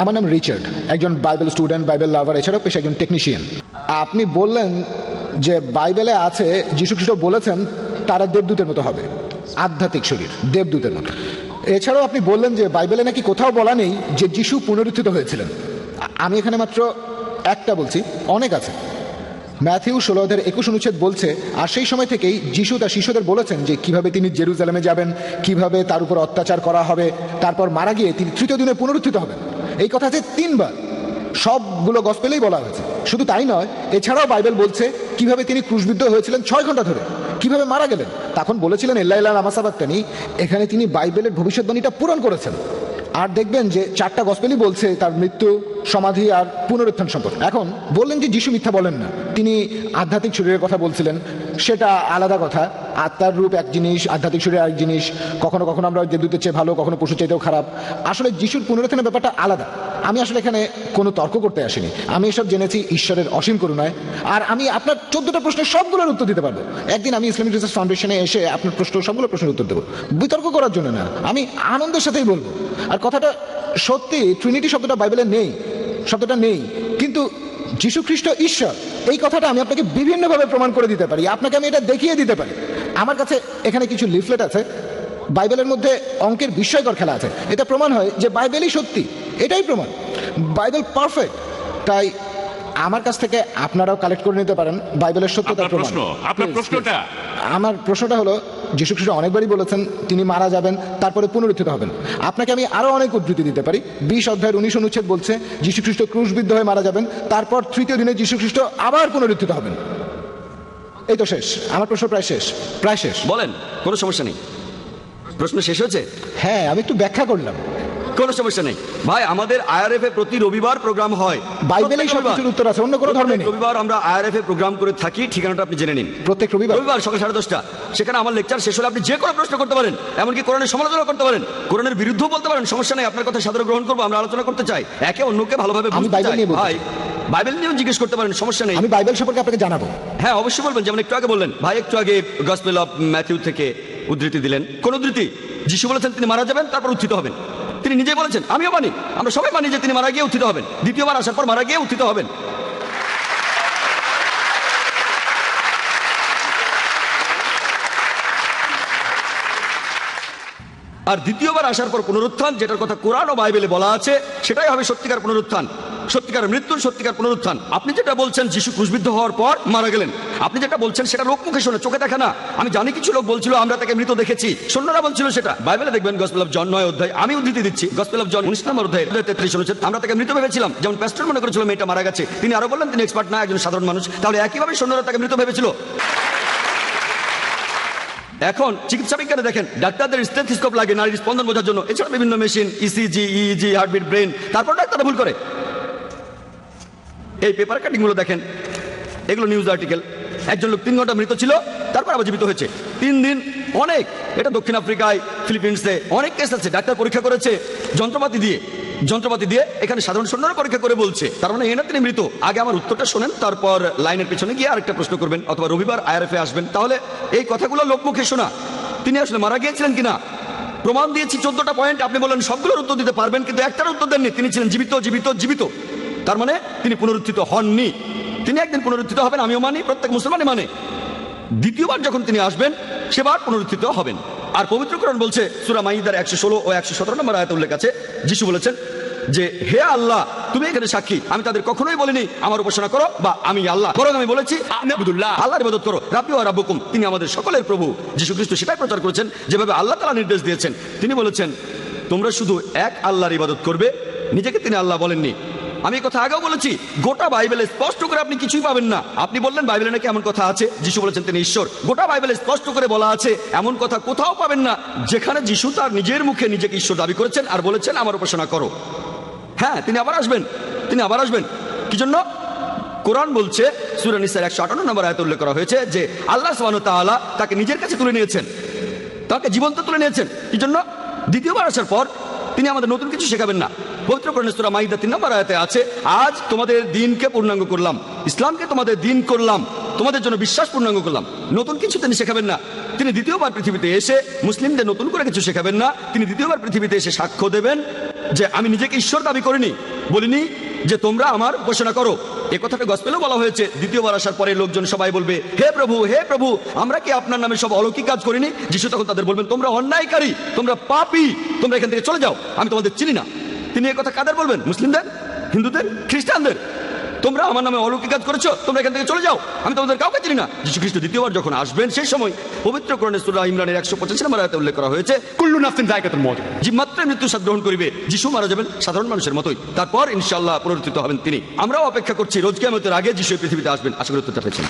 আমার নাম রিচার্ড, একজন বাইবেল স্টুডেন্ট, বাইবেল লাভার, এছাড়াও পেশা একজন টেকনিশিয়ান। আপনি বললেন যে বাইবেলে আছে যীশু খ্রিস্ট বলেছেন তারা দেবদূতের মতো হবে, আধ্যাত্মিক শরীর দেবদূতের মতো। এছাড়াও আপনি বললেন যে বাইবেলে নাকি কোথাও বলা নেই যে যীশু পুনরুত্থিত হয়েছিলেন। আমি এখানে মাত্র একটা বলছি, অনেক আছে। ম্যাথিউ 16:21 বলছে, আর সেই সময় থেকেই যীশু তার শিষ্যদের বলেছেন যে কিভাবে তিনি জেরুজালেমে যাবেন, কিভাবে তার উপর অত্যাচার করা হবে, তারপর মারা গিয়ে তিনি তৃতীয় দিনে পুনরুত্থিত হবেন। এই কথা আছে 3 বার, সবগুলো গসপেলেই বলা হয়েছে। শুধু তাই নয়, এছাড়াও বাইবেল বলছে কিভাবে তিনি ক্রুশবিদ্ধ হয়েছিলেন 6 ঘন্টা ধরে, কিভাবে মারা গেলেন, তখন বলেছিলেন এল্লা ইল্লা লামা সাবাক্তানি। এখানে তিনি বাইবেলের ভবিষ্যৎবাণীটা পূরণ করেছেন। আর দেখবেন যে 4টা গসপেলই বলছে তার মৃত্যু, সমাধি আর পুনরুত্থান সম্পর্কে। এখন বললেন যে যীশু মিথ্যা বলেন না, তিনি আধ্যাত্মিক শরীরের কথা বলছিলেন, সেটা আলাদা কথা। আত্মার রূপ এক জিনিস, আধ্যাত্মিক শরীর আরেক জিনিস। কখনো কখনো আমরা দেবদূতের চেয়ে ভালো, কখনো পশু চাইতেও খারাপ। আসলে যিশুর পুনরুত্থানের ব্যাপারটা আলাদা। আমি আসলে এখানে কোনো তর্ক করতে আসিনি, আমি এসব জেনেছি ঈশ্বরের অসীম করুণায়। আর আমি আপনার 14টা প্রশ্নের সবগুলোর উত্তর দিতে পারবো। একদিন আমি ইসলামিক রিসার্চ ফাউন্ডেশনে এসে আপনার সবগুলো প্রশ্নের উত্তর দেবো, বিতর্ক করার জন্য না, আমি আনন্দের সাথেই বলবো। আর কথাটা সত্যি, ট্রিনিটি শব্দটা বাইবেলে নেই, শব্দটা নেই, কিন্তু যীশু খ্রিস্ট ঈশ্বর, এই কথাটা আমি আপনাকে বিভিন্নভাবে প্রমাণ করে দিতে পারি, আপনাকে আমি এটা দেখিয়ে দিতে পারি। আমার কাছে এখানে কিছু লিফলেট আছে, বাইবেলের মধ্যে অঙ্কের বিস্ময়কর খেলা আছে। এটা প্রমাণ হয় যে বাইবেলই সত্যি, এটাই প্রমাণ, বাইবেল পারফেক্ট। তাই আমার কাছ থেকে আপনারাও কালেক্ট করে নিতে পারেন বাইবেলের সত্যতার প্রমাণ। আমার প্রশ্নটা হলো, যীশু খ্রিস্ট অনেকবারই বলেছেন তিনি মারা যাবেন, তারপরে পুনরুত্থিত হবেন। আপনাকে আমি আরো অনেক উদ্ধৃতি দিতে পারি। 20 অধ্যায়ের 19 অনুচ্ছেদ বলছে যীশু খ্রিস্ট ক্রুশবিদ্ধ হয়ে মারা যাবেন, তারপর তৃতীয় দিনে যীশু খ্রিস্ট আবার পুনরুত্থিত হবেন। এই তো শেষ, আমার প্রশ্ন প্রায় শেষ, প্রায় শেষ। বলেন, কোনো সমস্যা নেই। প্রশ্ন শেষ হয়েছে? হ্যাঁ, আমি একটু ব্যাখ্যা করলাম। কোনো সমস্যা নেই ভাই, আমাদের আইআরএফ এ প্রতি রবিবার প্রোগ্রাম হয়। বাইবেলেই সবকিছুর উত্তর আছে, অন্য কোনো ধর্মে নেই। রবিবার আমরা আইআরএফ এ প্রোগ্রাম করে থাকি, ঠিকানাটা আপনি জেনে নিন। প্রত্যেক রবিবার সকাল 10:30। সেখানে আমার লেকচার শেষ হলে আপনি যে কোনো প্রশ্ন করতে পারেন, এমনকি কোরআনের সমালোচনা করতে পারেন, কোরআনের বিরুদ্ধেও বলতে পারেন, সমস্যা নেই। আপনার কথা সাদরে গ্রহণ করবো, আমরা আলোচনা করতে চাই, একে অন্যকে ভালোভাবে বুঝতে চাই। ভাই বাইবেল নিয়েও জিজ্ঞেস করতে পারেন, সমস্যা নেই। আমি বাইবেল সম্পর্কে আপনাকে জানাবো। হ্যাঁ, অবশ্যই বলবেন। যেমন একটু আগে বললেন ভাই, একটু আগে গসপেল অফ ম্যাথিউ থেকে উদ্ধৃতি দিলেন। কোন উদ্ধৃতি? যিশু বলেছেন তিনি মারা যাবেন, তারপর উত্থিত হবেন। তিনি নিজেই বলেছেন, আমিও মানি, আমরা সবাই মানি যে তিনি মারা গিয়ে উত্থিত হবেন, দ্বিতীয়বার আসার পর মারা গিয়ে উত্থিত হবেন। আর দ্বিতীয়বার আসার পর পুনরুত্থান, যেটার কথা কোরআন ও বাইবেলে বলা আছে, সেটাই হবে সত্যিকার পুনরুত্থান, সত্যিকার মৃত্যুর সত্যিকার পুনরুত্থান। আপনি যেটা বলছেন যিশু ক্রুশবিদ্ধ হওয়ার পর মারা গেলেন, আপনি যেটা বলছেন সেটা লোক মুখে শোনে, চোখে দেখা না। আমি জানি কিছু লোক বলছিল আমরা তাকে মৃত দেখেছি, সৈন্যরা বলছিল সেটা। বাইবেলে দেখবেন গসপেল অফ জন 9 অধ্যায়, আমি উদ্ধৃতি দিচ্ছি, গসপেল অফ জন 19 নম্বর অধ্যায় 33 অনুচ্ছেদ, আমরা তাকে মৃত ভেবেছিলাম। যেমন প্যাস্টর মনে করেছিল মেয়েটা মারা গেছে, তিনি আরো বললেন তিনি এক্সপার্ট না, একজন সাধারণ মানুষ। তাহলে একইভাবে সৈন্যরা তাকে মৃত ভেবেছিল। এখন চিকিৎসা বিজ্ঞানে দেখেন, ডাক্তারদের স্টেথোস্কোপ লাগে নারীর স্পন্দন বোঝার জন্য, এছাড়া বিভিন্ন machine, ECG, EEG, heartbeat, brain, তারপর ডাক্তাররা ভুল করে। এই পেপার কাটিং গুলো দেখেন, এগুলো নিউজ আর্টিকেল। একজন লোক 3 ঘন্টা মৃত ছিল, তারপর আবার জীবিত হয়েছে 3 দিন। অনেক, এটা দক্ষিণ আফ্রিকায়, ফিলিপিন্সে অনেক কেস আছে। ডাক্তার পরীক্ষা করেছে যন্ত্রপাতি দিয়ে, এখানে সাধারণ সৈন্যরা পরীক্ষা করে বলছে, তার মানে এনা তিনি মৃত। আগে আমার উত্তরটা শোনেন, তারপর লাইনের পিছনে গিয়ে আরেকটা প্রশ্ন করবেন, অথবা রবিবার আইআরএফ এ আসবেন। তাহলে এই কথাগুলো লোকমুখে শোনা, তিনি আসলে মারা গিয়েছিলেন কিনা প্রমাণ দিয়েছি। 14টা পয়েন্ট, আপনি বলেন সবগুলোর উত্তর দিতে পারবেন, কিন্তু একটার উত্তর দেননি। তিনি ছিলেন জীবিত, জীবিত, জীবিত। তার মানে তিনি পুনরুত্থিত হননি। তিনি একদিন পুনরুত্থিত হবেন, আমিও মানি, প্রত্যেক মুসলমানই মানে। দ্বিতীয়বার যখন তিনি আসবেন, সেবার পুনরুত্থিত হবেন। আর পবিত্র কোরআন বলছে, সূরা মাইদার 116 ও 117 নম্বর আয়াতে উল্লেখ আছে, যিশু বলেছেন যে হে আল্লাহ, তুমি এখানে সাক্ষী, আমি তাদের কখনোই বলিনি আমার উপাসনা করো বা আমি আল্লাহ, বরং আমি বলেছি আল্লাহর ইবাদত করো, রাব্বি ওয়া রাব্বুকুম, তিনি আমাদের সকলের প্রভু। যিশু খ্রিস্ট সেটাই প্রচার করেছেন যেভাবে আল্লাহ তাআলা নির্দেশ দিয়েছেন। তিনি বলেছেন তোমরা শুধু এক আল্লাহর ইবাদত করবে, নিজেকে তিনি আল্লাহ বলেননি। আমি কথা আগেও বলেছি, গোটা বাইবেলে স্পষ্ট করে আপনি কিছুই পাবেন না। আপনি বললেন বাইবেলে নাকি এমন কথা আছে যিশু বলেছেন তিনি ঈশ্বর, গোটা বাইবেলে স্পষ্ট করে বলা আছে এমন কথা কোথাও পাবেন না যেখানে যিশু তার নিজের মুখে নিজেকে ঈশ্বর দাবি করেছেন আর বলেছেন আমার উপাসনা করো। হ্যাঁ, তিনি আবার আসবেন, তিনি আবার আসবেন। কি জন্য? কোরআন বলছে, সূরা নিসার 158 নম্বর আয়াতে উল্লেখ করা হয়েছে যে আল্লাহ সুবহানাহু ওয়া তাআলা তাকে নিজের কাছে তুলে নিয়েছেন, তাকে জীবন্ত তুলে নিয়েছেন। কি জন্য? দ্বিতীয়বার আসার পর তিনি আমাদের নতুন কিছু শেখাবেন না। পবিত্র কোরআনে সূরা মাইদা 3 নম্বর আয়াতে আছে, আজ তোমাদের দিনকে পূর্ণাঙ্গ করলাম, ইসলামকে তোমাদের দিন করলাম, তোমাদের জন্য বিশ্বাস পূর্ণাঙ্গ করলাম। নতুন কিছু তিনি শেখাবেন না। তিনি দ্বিতীয়বার পৃথিবীতে এসে মুসলিমদের নতুন করে কিছু শেখাবেন না। তিনি দ্বিতীয়বার পৃথিবীতে এসে সাক্ষ্য দেবেন যে আমি নিজেকে ঈশ্বর দাবি করিনি, বলিনি যে তোমরা আমার ঘোষণা করো। এ কথাটা গসপেলেও বলা হয়েছে। দ্বিতীয়বার আসার পরে লোকজন সবাই বলবে, হে প্রভু আমরা কি আপনার নামে সব অলৌকিক কাজ করিনি? যিশু তখন তাদের বলবেন, তোমরা অন্যায়কারী, তোমরা পাপী, তোমরা এখান থেকে চলে যাও, আমি তোমাদের চিনি না। তিনি এ কথা কাদের বলবেন? মুসলিমদের, হিন্দুদের, খ্রিস্টানদের। তোমরা আমার নামে অলৌকিক কাজ করেছো, তোমরা এখান থেকে চলে যাও, আমি তোমাদের কাউকে চিনি না। যীশু খ্রিস্ট দ্বিতীয়বার যখন আসবেন সেই সময় পবিত্র কোরআনে সূরা ইমরানের 185 নম্বর আয়াতে উল্লেখ করা হয়েছে, কুল্লু নাফসিন যায়কাতুল মউত। যে মাত্র মৃত্যু স্বাদ গ্রহণ করিবে। যিশু মারা যাবেন সাধারণ মানুষের মতোই, তারপর ইনশাআল্লাহ পুনরুত্থিত হবেন তিনি। আমরাও অপেক্ষা করছি রোজ কিয়ামতের আগে যিশু এই পৃথিবীতে আসবেন। আশা করি উত্তরটা পেয়েছেন।